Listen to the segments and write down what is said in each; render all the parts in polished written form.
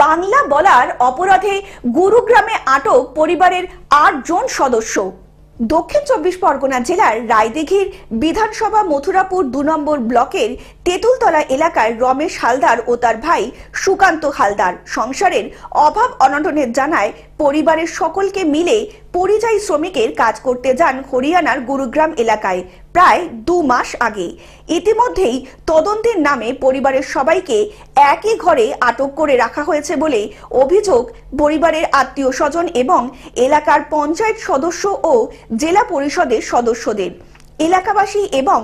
বাংলা বলার অপরাধে গুরুগ্রামে আটক পরিবারের ৮ জন সদস্য। দক্ষিণ ২৪ পরগনা জেলার রায়দিঘির বিধানসভা মথুরাপুর ২ নম্বর ব্লকের তেঁতুলতলা এলাকার রমেশ হালদার ও তার ভাই সুকান্ত হালদার সংসারের অভাব অনটনের জানায় পরিবারের সকলকে মিলে পরিযায়ী শ্রমিকের কাজ করতে যান হরিয়ানার গুরুগ্রাম এলাকায় প্রায় ২ মাস আগে। ইতিমধ্যেই তদন্তের নামে পরিবারের সবাইকে একই ঘরে আটক করে রাখা হয়েছে বলে অভিযোগ পরিবারের আত্মীয় স্বজন এবং এলাকার পঞ্চায়েত সদস্য ও জেলা পরিষদের সদস্যদের। এলাকাবাসী এবং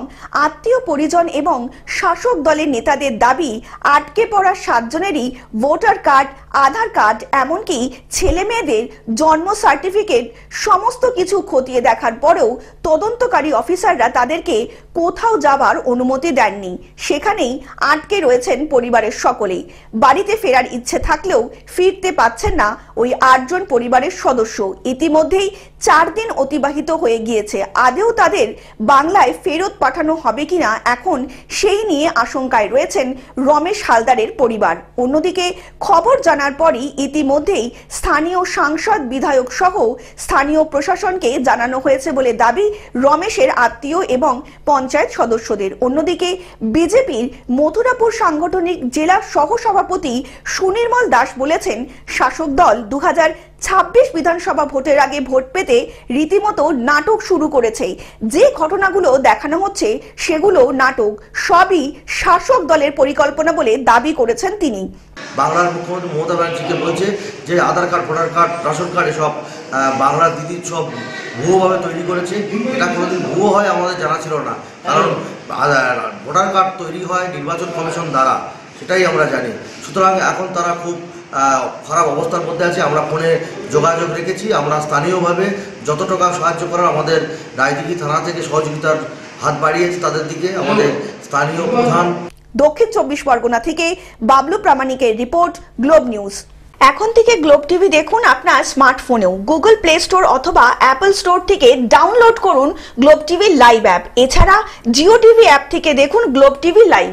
আত্মীয় পরিজন এবং শাসক দলের নেতাদের দাবি আটকে পড়া ৭ জনেরই ভোটার কার্ড, আধার কার্ড, এমনকি ছেলে মেয়েদের জন্ম সার্টিফিকেট সমস্ত কিছু খতিয়ে দেখার পরেও তদন্তকারী অফিসাররা তাদেরকে কোথাও যাবার অনুমতি দেননি। সেখানেই আটকে রয়েছেন পরিবারের সকলেই। বাড়িতে ফেরার ইচ্ছে থাকলেও ফিরতে পাচ্ছেন না ওই ৮ জন পরিবারের সদস্য। ইতিমধ্যেই ৪ দিন অতিবাহিত হয়ে গিয়েছে। আদেও তাদের বাংলায় ফেরত পাঠানো হবে কিনা এখন সেই নিয়ে আশঙ্কায় রয়েছেন রমেশ হালদারের পরিবার। অন্যদিকে খবর জানার পরই ইতিমধ্যেই স্থানীয় সাংসদ, বিধায়ক সহ স্থানীয় প্রশাসনকে জানানো হয়েছে বলে দাবি রমেশের আত্মীয় এবং পঞ্চায়েত সদস্যদের। অন্যদিকে বিজেপির মথুরাপুর সাংগঠনিক জেলা সহসভাপতি সুনির্মল দাস বলেছেন, শাসক দল ২০২৬ বিধানসভা ভোটের আগে ভোট পেতে রীতিমতো নাটক শুরু করেছে। যে ঘটনাগুলো দেখানো হচ্ছে সেগুলো নাটক, সবই শাসক দলের পরিকল্পনা বলে দাবি করেছেন তিনি। বাংলার মুখ্যমন্ত্রী মমতা ব্যানার্জিকে বলেছে যে Aadhaar card, voter card, ration card এসব বাংলার দিদি সব ভুয়োভাবে তৈরি করেছে। এটা কোনোদিন ভুয়ো হয় আমাদের জানা ছিল না, কারণ ভোটার কার্ড তৈরি হয় নির্বাচন কমিশন দ্বারা, সেটাই আমরা জানি। সুতরাং এখন তারা খুব খারাপ অবস্থার মধ্যে আছে। আমরা ফোনে যোগাযোগ রেখেছি। আমরা স্থানীয়ভাবে যত টাকা সাহায্য করার আমাদের রায়দিঘি থানা থেকে সহযোগিতার হাত বাড়িয়েছে তাদের দিকে আমাদের স্থানীয় প্রধান। দক্ষিণ ২৪ পরগনা থেকে বাবলু প্রামাণিকের রিপোর্ট, গ্লোব নিউজ। এখন থেকে গ্লোব টিভি দেখুন আপনার স্মার্টফোনেও। গুগল প্লে স্টোর অথবা অ্যাপল স্টোর থেকে ডাউনলোড করুন গ্লোব টিভি লাইভ অ্যাপ। এছাড়া জিও টিভি অ্যাপ থেকে দেখুন গ্লোব টিভি লাইভ।